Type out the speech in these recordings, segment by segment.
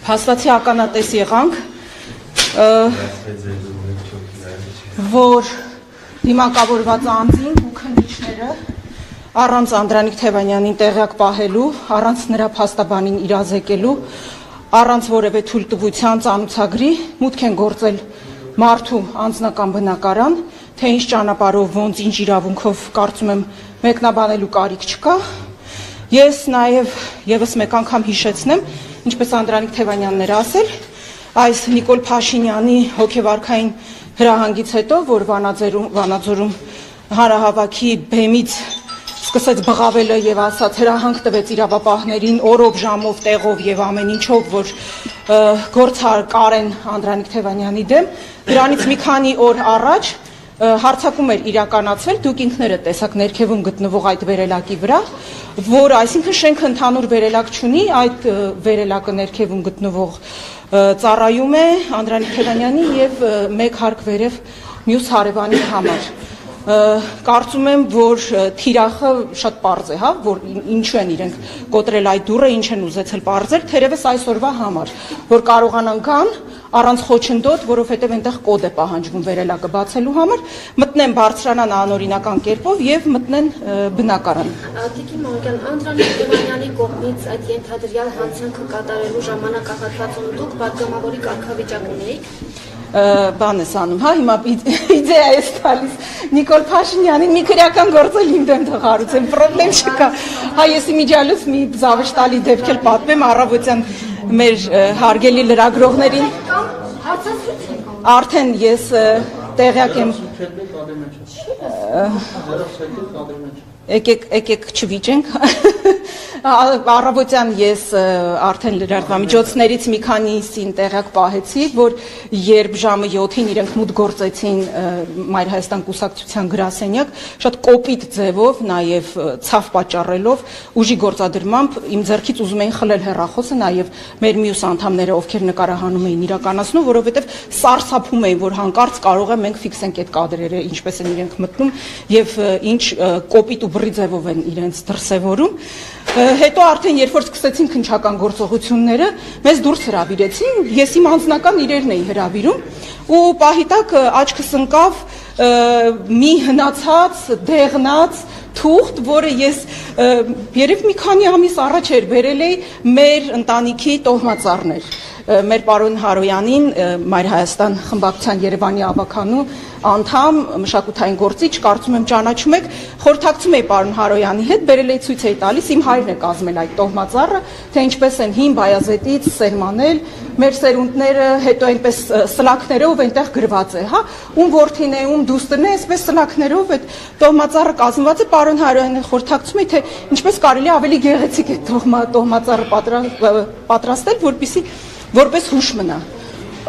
Փաստացի ականատես եղանք, որ դիմակավորված անձին ու քննիչները առանց Անդրանիկ Թևանյանին տեղյակ պահելու, առանց նրա փաստաբանին իրազեկելու, առանց որևէ թույլտվության ծանուցագրի մուտք են գործել մարդու անձնական բնակարան, թե ինչ ճանապարհով, ոնց ինչ իրավունքով կարծում եմ մեկնաբանելու կարիք չկա։ Ես նաև եւս մեկ անգամ հիշեցնեմ, ինչպես Անդրանիկ Թևանյանն էր ասել, այս Նիկոլ Փաշինյանի հոգեվարքային հրահանգից հետո, որ Վանաձորում հանրահավաքի բեմից սկսեց բղավելը եւ ասաց հրահանգ տվեց իրավապահներին օրով, ժամով, տեղով եւ ամեն ինչով, որ գործ կարեն Անդրանիկ Թևանյանի դեմ, դրանից մի քանի օր առաջ հարցակում էր իրականացվել, դուք ինքներդ տեսաք ներքևում գտնվող այդ վերելակի վրա, որ այսինքն շենքը ընդհանուր վերելակ չունի, այդ վերելակը ներքևում գտնվող ծառայում է Անդրանիկ Թևանյանի եւ մեկ հարկ վերև մյուս հարևանի համար։ Կարծում եմ, որ թիրախը շատ պարզ է, հա, որ ինչու են իրենք կոտրել այդ դուռը, ինչ են ուզեցել պարզել, թերևս այսօրվա համար, որ կարողանան գան առանց խոչընդոտ, որովհետև այնտեղ կոդ է պահանջվում վերելակը բացելու համար, մտնեն բարձրանան անօրինական կերպով եւ մտնեն բնակարան։ Տիկին Մանուկյան, Անդրանիկ Թևանյանի կողմից այդ ենթադրյալ հանցանքը կատարելու ժամանակահատվածում դուք պատգամավորի կարգավիճակ ունեիք։ Բան ես անում, հա, հիմա իդեա ես տալիս Նիկոլ Փաշինյանին մի քրեական գործել իմ դեմ թղարուցեմ, պրոբլեմ չկա։ Հա, ես իմիջիալուց մի զավեշտալի դեպք էլ պատմեմ առավոտյան մեր հարգելի լրագրողներին։ Արդեն ես տեղյակ եմ։ Եկեք չվիճենք։ Առավոտյան ես արդեն լրատվամիջոցներից մի քանիսին տեղյակ պահեցի, որ երբ ժամը 7-ին իրենք մուտք գործեցին Մայր Հայաստան կուսակցության գրասենյակ, շատ կոպիտ ձևով, նաև ցավ պատճառելով, ուժի գործադրմամբ իմ ձեռքից ուզում էին խլել հեռախոսը, նաև մեր մյուս անդամները, ովքեր նկարահանում էին իրականացնում, որովհետև սարսափում էին, որ հանկարծ կարող է մենք ֆիքսենք այդ կադրերը, ինչպես են իրենք մտնում եւ ինչ կոպիտ ու բռի ձևով են իրենց դրսևորում։ Հետո արդեն երբ որ սկսեցին քննչական գործողությունները, մեզ դուրս հրավիրեցին, ես իմ անձնական իրերն էի հրավիրում ու պահի տակ աչքս ընկավ մի հնացած, դեղնած թուղթ, որը ես երբ մի քանի ամիս առաջ էր բերել էի մեր ընտանիքի տոհմածառներ, մեր պարոն Հարոյանին, Մայր Հայաստան խմբակցության Երևանի ավականու անդամ, մշակութային գործիչ, կարծում եմ ճանաչում եք, խորհրդակցում էի պարոն Հարոյանի հետ, բերել էի ցույց էի տալիս, իմ հայրն է կազմել այդ տոհմածառը, թե ինչպես են հին Բայազետից սերմանել, մեր սերունդները, հետո այնպես սլաքներով այնտեղ գրված է, հա, ում որդին է, ում դուստրն է, այսպես սլաքներով այդ տոհմածառը կազմված է, պարոն Հարոյանը խորհրդակցում է, թե ինչպես կարելի ավելի գեղեցիկ է տոհմածառը պատրաստել, որպեսզի որպես հուշ մնա։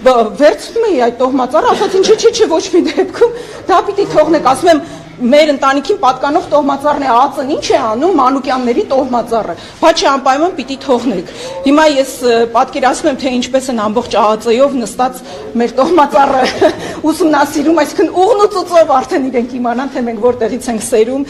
Վերցնում էի այդ տոհմածառը, ասաց չէ, ոչ մի դեպքում, դա պիտի թողնեք, ասում եմ, մեր ընտանիքին պատկանող տոհմածառն է, ԱԾ-ն ինչ է անում, Մանուկյանների տոհմածառը, բայց չէ, անպայման պիտի թողնեք։ Հիմա ես պատկերացնում եմ, թե ինչպես են ամբողջ ԱԱԾ-ով նստած մեր տոհմածառը ուսումնասիրում, այսինքն ուղն ու ծուծով արդեն իրենք իմանան, թե մենք որտեղից ենք սերում,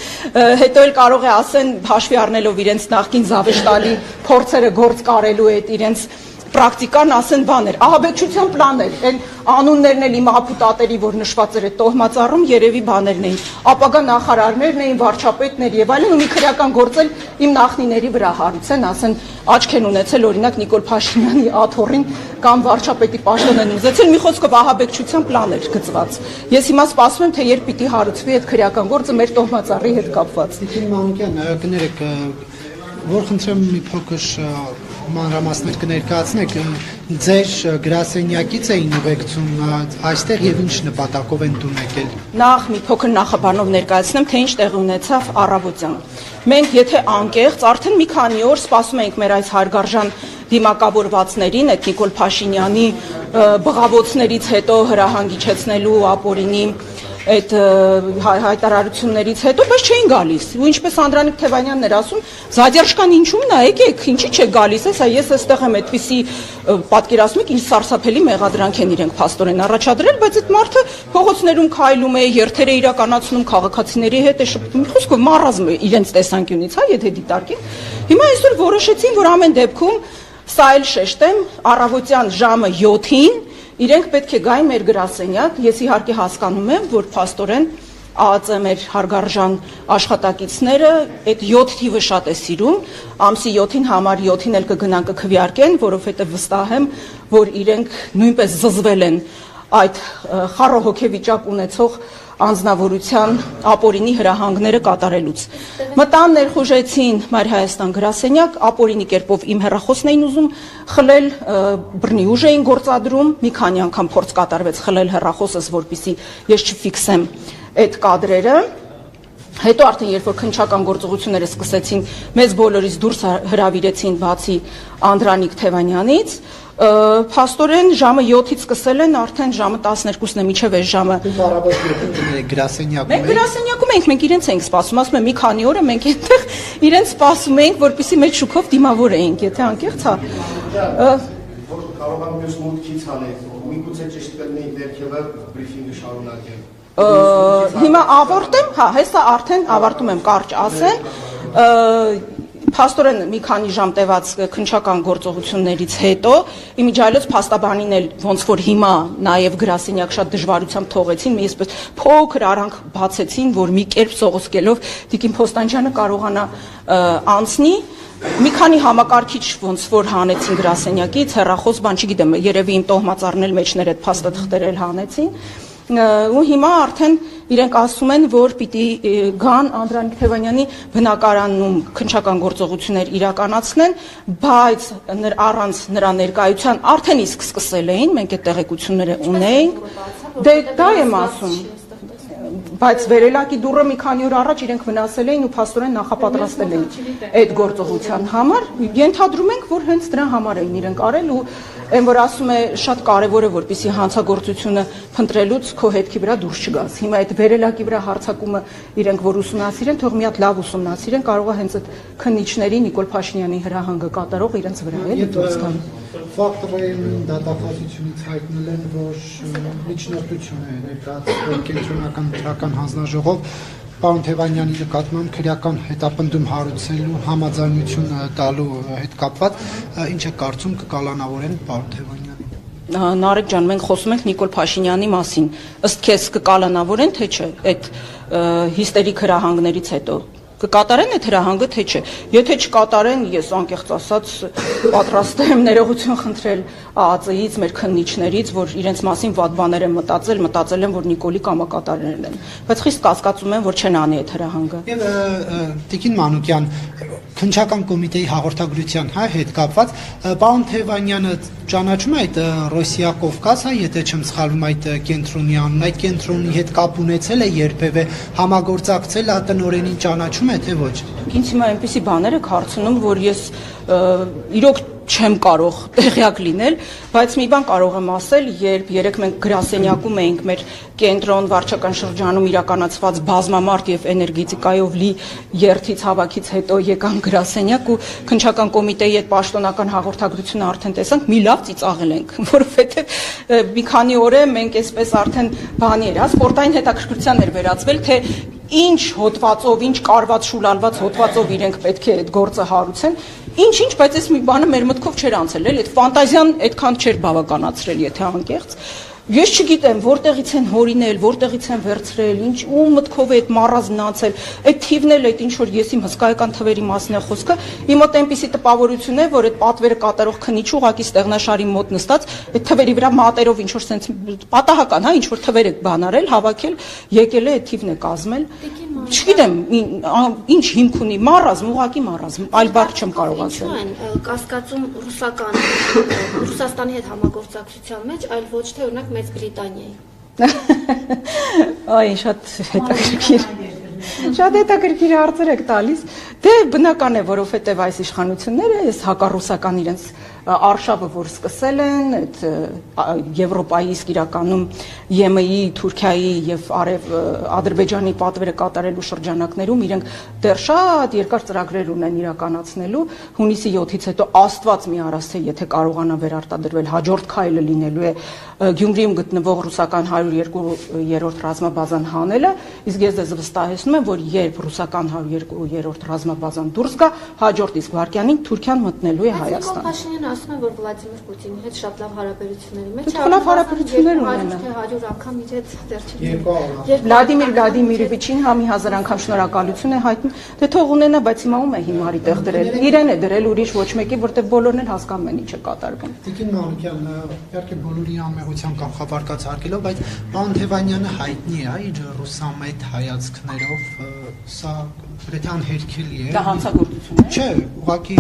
հետո էլ կարող է ասեն, հաշվի առնելով իրենց նախկին զավեշտալի փորձերը գործ կարելու այդ իրենց պրակտիկան ասեն բաներ, ահաբեկչության պլաններ, այն անուններն էլ իմ ապուտատերի, որ նշված էր այդ տոհմածառում, երևի բաներն էին, ապագա նախարարներն էին, վարչապետներ եւ այլն, ու մի քրեական գործել իմ նախնիների վրա հարուցեն, ասեն աչք են ունեցել օրինակ Նիկոլ Փաշինյանի աթոռին կամ վարչապետի պաշտոն են ուզեցել, մի խոսքով ահաբեկչության պլան էր գծված։ Ես հիմա սպասում եմ, թե երբ պիտի հարուցվի այդ քրեական գործը մեր տոհմածառի հետ կապված։ Տիկին Մանուկյան, կներեք, որ խնդրեմ մի փոքր մանրամասներ կներկայացնեք, ձեր գրասենյակից էին ուղեկցում այստեղ եւ ինչ նպատակով են տուն եկել։ Նախ մի փոքր նախաբանով ներկայացնեմ, թե ինչ տեղի ունեցավ առավոտյան։ Մենք եթե անկեղծ արդեն մի քանի օր սպասում ենք մեր այս հարգարժան դիմակավորվածներին, այդ Նիկոլ Փաշինյանի բղավոցներից հետո հրահանգիչեցնելու ապօրինի այդ հայտարարություններից հետո, բայց չէին գալիս։ Ու ինչպես Անդրանիկ Թևանյանն էր ասում, Զադերժկան ինչու՞մն է, եկեք, ինչի՞ չէ գալիս, հեսա ես այստեղ եմ այդպիսի պատկերացնում եք, ինչ սարսափելի մեղադրանք են իրենք փաստորեն առաջադրել, բայց այդ մարդը փողոցներում քայլում է, երթեր է իրականացնում, քաղաքացիների հետ է շփվում, խոսքով մառազմ է իրենց տեսանկյունից, հա, եթե դիտարկենք։ Հիմա այսօր որոշեցին, որ ամեն դեպքում Սա էլ շեշտեմ, առավոտյան ժամը 7-ին իրենք պետք է գային մեր գրասենյակ։ Ես իհարկե հասկանում եմ, որ փաստորեն ԱԱԾ մեր հարգարժան աշխատակիցները այդ 7 թիվը շատ է սիրում, ամսի 7-ին համար 7-ին էլ կգնան կքվեարկեն, որովհետև վստահ եմ, որ իրենք նույնպես զզվել են այդ խառը հոգեվիճակ ունեցող անձնավորության ապօրինի հրահանգները կատարելուց։ Մտան ներխուժեցին Մայր Հայաստան գրասենյակ, ապօրինի կերպով իմ հեռախոսն էին ուզում խլել, բռնի ուժ էին գործադրում, մի քանի անգամ փորձ կատարվեց խլել հեռախոսս, որպեսզի ես չֆիքսեմ այդ կադրերը։ Հետո արդեն երբ որ քննչական գործողությունները սկսեցին, մեզ բոլորից դուրս հրավիրեցին բացի Անդրանիկ Թևանյանից, փաստորեն ժամը 7-ից սկսել են, արդեն ժամը 12-ն է, միջև այս ժամը։ Գրասենյակում Մենք գրասենյակում ենք, մենք իրենց ենք սպասում, ասում եմ մի քանի օր է մենք այդտեղ իրենց սպասում ենք, որպեսզի մեր շուքով դիմավոր էինք, եթե անկեղծ հա։ Որ կարողանում ես մուտքից անել, միգուցե ճիշտ կլինի ներքևը բրիֆինգը շարունակել։ Հիմա ավարտեմ, հա, հեսա արդեն ավարտում եմ կարճ ասեմ, փաստորեն մի քանի ժամ տևած քննչական գործողություններից հետո իմիջիայլոց փաստաբանին էլ ոնց որ հիմա նաև գրասենյակ շատ դժվարությամբ թողեցին, մի այսպես փոքր արանք բացեցին, որ մի կերպ սողոսկելով Տիկին Փոստանջյանը կարողանա անցնի։ Մի քանի համակարգիչ ոնց որ հանեցին գրասենյակից, հեռախոս, բան չգիտեմ, երևի իմ տոհմածառն էլ մեջներ այդ փաստաթղթեր էլ հանեցին։ Ու հիմա արդեն իրենք ասում են, որ պիտի գան Անդրանիկ Թևանյանի բնակարանում քննչական գործողություններ իրականացնեն, բայց առանց նրա ներկայության արդեն իսկ սկսել էին, մենք այդ տեղեկությունները ունենք։ Դե դա եմ ասում։ Բայց վերելակի դուռը մի քանի օր առաջ իրենք վնասել էին ու փաստորեն նախապատրաստել էին այդ գործողության համար։ Ենթադրում ենք, որ հենց դրա համար էին իրենք արել ու այն որ ասում է շատ կարևոր է որպեսզի հանցագործությունը փնտրելուց քո հետքի վրա դուրս չգաս։ Հիմա այդ վերելակի վրա հարցակումը իրենք որ ուսումնասիրեն, թող մի հատ լավ ուսումնասիրեն, կարող է հենց այդ քննիչների Նիկոլ Փաշինյանի հրահանգը կատարող իրենց վրա էլի դուրս գան։ Ֆակտորային դատախազությունից հայտնել են, որ միջնորդություն է ներկայացվել կենտրոնական քրական հանձնաժողով պարոն Թևանյանի նկատմամբ քրեական հետապնդում հարուցելու համաձայնություն տալու հետ կապված, ինչ է կարծում կկալանավորեն պարոն Թևանյանին։ Նարեկ ջան, մենք խոսում ենք Նիկոլ Փաշինյանի մասին։ Ըստ քեզ կկալանավորեն, թե չէ, այդ հիստերիկ հրահանգներից հետո կկատարեն այդ հրահանգը, թե չէ։ Եթե չկատարեն, ես անկեղծ ասած պատրաստ եմ ներողություն խնդրել ԱԱԾ-ից, մեր քննիչներից, որ իրենց մասին վատ բաներ են մտածել են, որ Նիկոլի կամակատարներն են։ Բայց խիստ կասկածում եմ, որ չեն անի այդ հրահանգը։ Եվ Տիկին Մանուկյան, քննչական կոմիտեի հաղորդագրության հետ կապված, պարոն Թևանյանը ճանաչում է այդ Ռոսիա Կովկաս, եթե չեմ սխալվում այդ կենտրոնի անուն, այդ կենտրոնի հետ կապ ունեցել է երբևէ, համագործակցել տնօրենին ճանաչում է, թե ոչ։ Ինձ հիմա այնպիսի բաներ եք հարցնում, որ ես իրոք չեմ կարող տեղյակ լինել, բայց մի բան կարող եմ ասել, երբ երեք մենք գրասենյակում էինք մեր կենտրոն վարչական շրջանում իրականացված բազմամարդ եւ էներգետիկայով լի երթից հավաքից հետո եկան գրասենյակ ու քննչական կոմիտեի այդ պաշտոնական հաղորդագրությունը արդեն տեսանք, մի լավ ծիծաղել ենք, որովհետեւ մի քանի օր է մենք այսպես արդեն բանի էր, սպորտային հետաքրքրության էր վերածվել, թե ինչ հոդվածով, ինչ կարված շուլալված հոդվածով իրենք պետք է այդ գործը հարուցեն, ինչ, բայց այս մի բանը մեր մտքով չէր անցել, էլի, այդ ֆանտազիան այդքան չէր բավականացրել, եթե անկեղծ։ Ես չգիտեմ, որտեղից են հորինել, որտեղից են վերցրել, ինչ ու մտքով է այդ մառազն անցել, այդ թիվն էլ այդ ինչ որ ես իմ հսկայական թվերի մասին է խոսքը, իմ մոտ այնպիսի տպավորություն է, որ այդ պատվերը կատարող քննիչը ուղակի ստեղնաշարի մոտ նստած, այդ թվերի վրա մատերով ինչ որ sense պատահական, հա, ինչ որ թվեր է բանարել, հավաքել, եկել է այդ թիվն է կազմել։ Չգիտեմ, ինչ հիմք ունի, մառազմ, ուղակի մառազմ, այլ բառ չեմ կարող ասել։ Կասկածում Ռուսաստանի հետ համագործակցության մեջ, այլ ոչ թե օրինակ Մեծ Բրիտանիայի։ Այ շատ հետաքրքիր։ Շատ հետաքրքիր հարցեր եք տալիս։ Դե բնական է, որովհետև այս իշխանությունները, այս հակառուսական իրենց արշավը, որ սկսել են, այդ Եվրոպայի իսկ իրականում ԵՄ-ի, Թուրքիայի եւ Ադրբեջանի պատվերը կատարելու շրջանակներում իրենք դեռ շատ երկար ծրագրեր ունեն իրականացնելու։ Հունիսի 7-ից հետո Աստված մի արած թե եթե կարողանա վերարտադրվել, հաջորդ քայլը լինելու է Գյումրիում գտնվող ռուսական 102-րդ ռազմաբազան հանելը, իսկ ես ձեզ վստահեցնում եմ, որ երբ ռուսական 102-րդ ռազմաբազան դուրս գա, հաջորդ իսկ վայրկյանին Թուրքիան մտնելու է Հայաստան։ Փաշինյանը ասում է, որ Վլադիմիր Պուտինի հետ շատ լավ հարաբերությունների մեջ է, լավ հարաբերություններ ունեն։ 100 անգամ իր հետ վերջին Վլադիմիր Վլադիմիրովիչին համի հազար անգամ շնորհակալություն է հայտնում, թե թող ունենա, բայց հիմա ում է հիմարի տեղ դրել։ Իրեն է դրել, ուրիշ ոչ մեկի, որտեղ բոլորն էլ հասկանում են ինչ է կատարվում։ Տիկին Մանուկյան, իհարկե բոլորի անմեղության կանխավարկած հարկելով, բայց պարոն Թևանյանը հայտնի է իր ռուսամետ հայացքներով, սա գրեթե անհերքելի է։ Դա հանցագործություն է։ Չէ, ուղղակի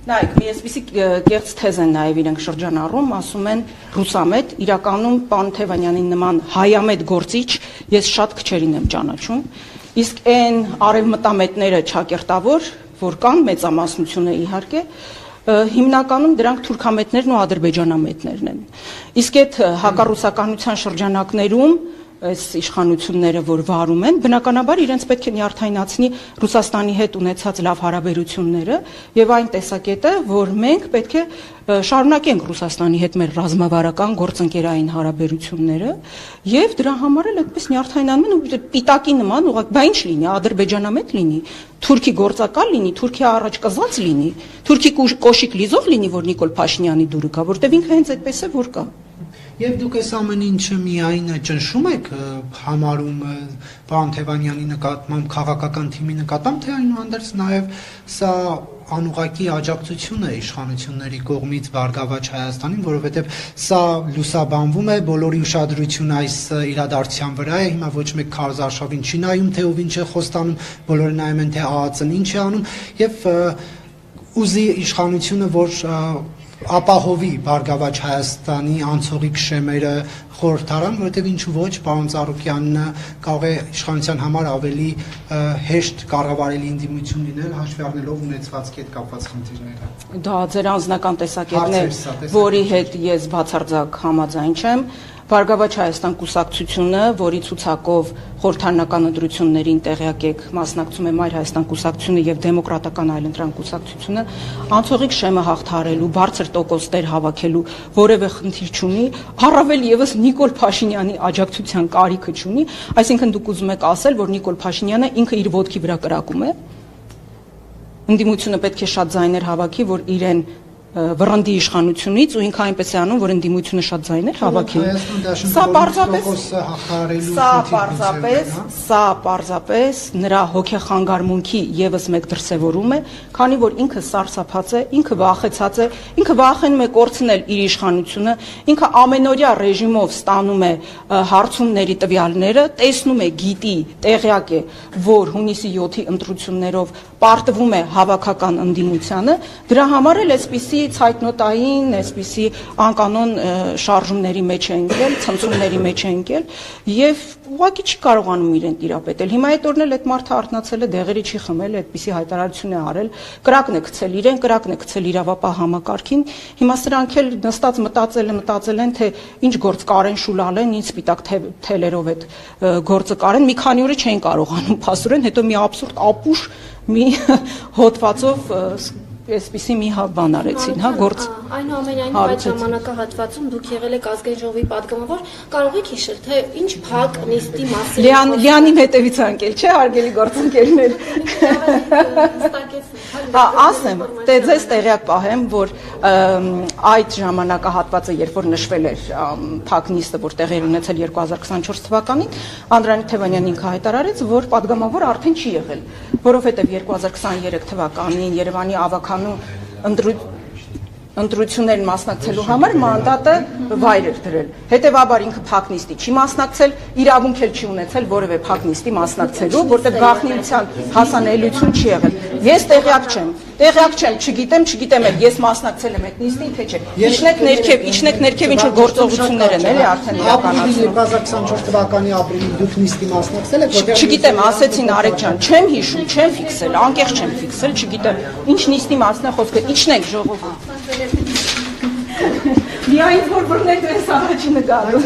Նայեք, մի այսպիսի կեղծ թեզ են նաև իրենք շրջանառում, ասում են ռուսամետ, իրականում պարոն Թևանյանին նման հայամետ գործիչ ես շատ քչերին եմ ճանաչում, իսկ այն արևմտամետները ճակերտավոր, որ կան մեծամասնությունը իհարկե, հիմնականում դրանք թուրքամետներն ու ադրբեջանամետներն են։ Իսկ այդ հակառուսականության շրջանակներում այս իշխանությունները, որ վարում են, բնականաբար իրենց պետք է նյարդայնացնի Ռուսաստանի հետ ունեցած լավ հարաբերությունները եւ այն տեսակետը, որ մենք պետք է շարունակենք Ռուսաստանի հետ մեր ռազմավարական գործընկերային հարաբերությունները եւ դրա համար էլ այդպես նյարդայնանում են ու պիտակի նման ուղղակի բա ինչ լինի, ադրբեջանամետ լինի, թուրքի գործակալ լինի, Թուրքիա առաջ կզած լինի, թուրքի կոշիկ լիզող լինի, որ Նիկոլ Փաշինյանի դուրը կա, որտեվ ինքը հենց այդպես է որ կա։ Եվ դուք այս ամեն ինչը միայն ճնշում եք համարում պարոն Թևանյանի նկատմամբ քաղաքական թիմի նկատմամբ, թե այնուհանդերձ նաև սա անուղղակի աջակցություն է իշխանությունների կողմից Բարգավաճ Հայաստանին, որովհետև սա լուսաբանվում է, բոլորի ուշադրությունը այս իրադարձության վրա է, հիմա ոչ մեկ քարոզարշավին չի նայում, թե ով ինչ է խոստանում, բոլորը նայում են, թե ԱԱԾ-ն ինչ է անում, եւ ուզի իշխանությունը, որ ապահովի Բարգավաճ Հայաստանի անցողիկ շեմերը խորհրդարան, որովհետև ինչու ոչ, պարոն Ծառուկյանն կարող է իշխանության համար ավելի հեշտ կառավարելի ընդդիմություն լինել, հաշվի առնելով ունեցվածքի հետ կապված խնդիրները։ Դա ձեր անձնական տեսակետն է, որի հետ ես բացարձակ համաձայն չեմ։ Բարգավաճ Հայաստան կուսակցությունը, որի ցուցակով խորհրդարանական ընտրություններին տեղյակ եք, մասնակցում է Մայր Հայաստան կուսակցությունը եւ Դեմոկրատական այլընտրանք կուսակցությունը, անցողիկ շեմը հաղթահարելու, բարձր տոկոսներ հավաքելու որևէ խնդիր չունի, առավել եւս Նիկոլ Փաշինյանի աջակցության կարիքը չունի, այսինքն դուք ուզում եք ասել, որ Նիկոլ Փաշինյանը ինքը իր ոտքի վրա կրակում է։ Ընդդիմությունը պետք է շատ ձայներ հավաքի, որ իրեն վռնդի իշխանությունից ու ինքը այնպես է անում, որ ընդդիմությունը շատ ձայներ հավաքի։ Սա պարզապես նրա հոգեխանգարմունքի եւս մեկ դրսևորում է, քանի որ ինքը սարսափած է, ինքը վախեցած է, ինքը վախենում է կորցնել իր իշխանությունը, ինքը ամենօրյա ռեժիմով ստանում է հարցումների տվյալները, տեսնում է, գիտի, տեղյակ է, որ հունիսի 7-ի ընտրություններով պարտվում է հավաքական ընդդիմությանը, դրա համար էլ այսպիսի ցայտնոտային, այսպիսի անկանոն շարժումների մեջ է ընկել, ցնցումների մեջ է ընկել եւ ուղղակի չի կարողանում իրեն տիրապետել։ Հիմա այդ օրն էլ այդ մարդը արթնացել է, դեղերի չի խմել, այդպիսի հայտարարություն է արել, կրակն է գցել իրեն, կրակն է գցել իրավապահ համակարգին։ Հիմա սրանք էլ նստած մտածել են, թե ինչ գործ կարեն շուլալեն, ինչ սպիտակ թելերով այդ գործը կարեն, մի քանի օրը չեն կարողանում փասուրեն, հետո մի աբսուրդ ապուշ մի հոդվածով այսպիսի մի բան արեցին, հա, գործ։ Այնուամենայնիվ այդ ժամանակահատվածում դուք եղել եք ազգային ժողովի պատգամավոր, կարող եք հիշել, թե ինչ փակ նիստի մասին Լիանին հետևից անկել, չէ, հարգելի գործընկերներ։ Հա, ասեմ, դե ձեզ տեղյակ պահեմ, որ այդ ժամանակահատվածը, երբ որ նշվել էր փակ նիստը, որ տեղի ունեցել 2024 թվականին, Անդրանիկ Թևանյանն ինքը հայտարարեց, որ պատգամավոր արդեն չի եղել, որովհետև 2023 թվականին Երևանի ավականու ընտրություններին մասնակցելու համար մանդատը վայր էր դրել։ Հետևաբար ինքը փակ նիստի չի մասնակցել, իրավունք էլ չի ունեցել որևէ փակ նիստի մասնակցելու, որտեղ գաղտնիության հասանելիություն չի եղել։ Ես տեղյակ չեմ, չգիտեմ էլ ես մասնակցել եմ այդ նիստին, թե չէ։ Իջնեք ներքև ինչ որ գործողություններ են էլի արդեն իրականացնում։ 2024 թվականի ապրիլին դուք նիստի մասնակցել եք, որտեղ Չգիտեմ, ասեցին Արեգ ջան, չեմ հիշում, չեմ ֆիքսել, անկեղծ չեմ ֆիքսել, չգիտեմ, ինչ նիստի մասն է խոսքը, իջնեք ժողովուրդ։ Միայն որ բռնեք այս առաջինը գալու։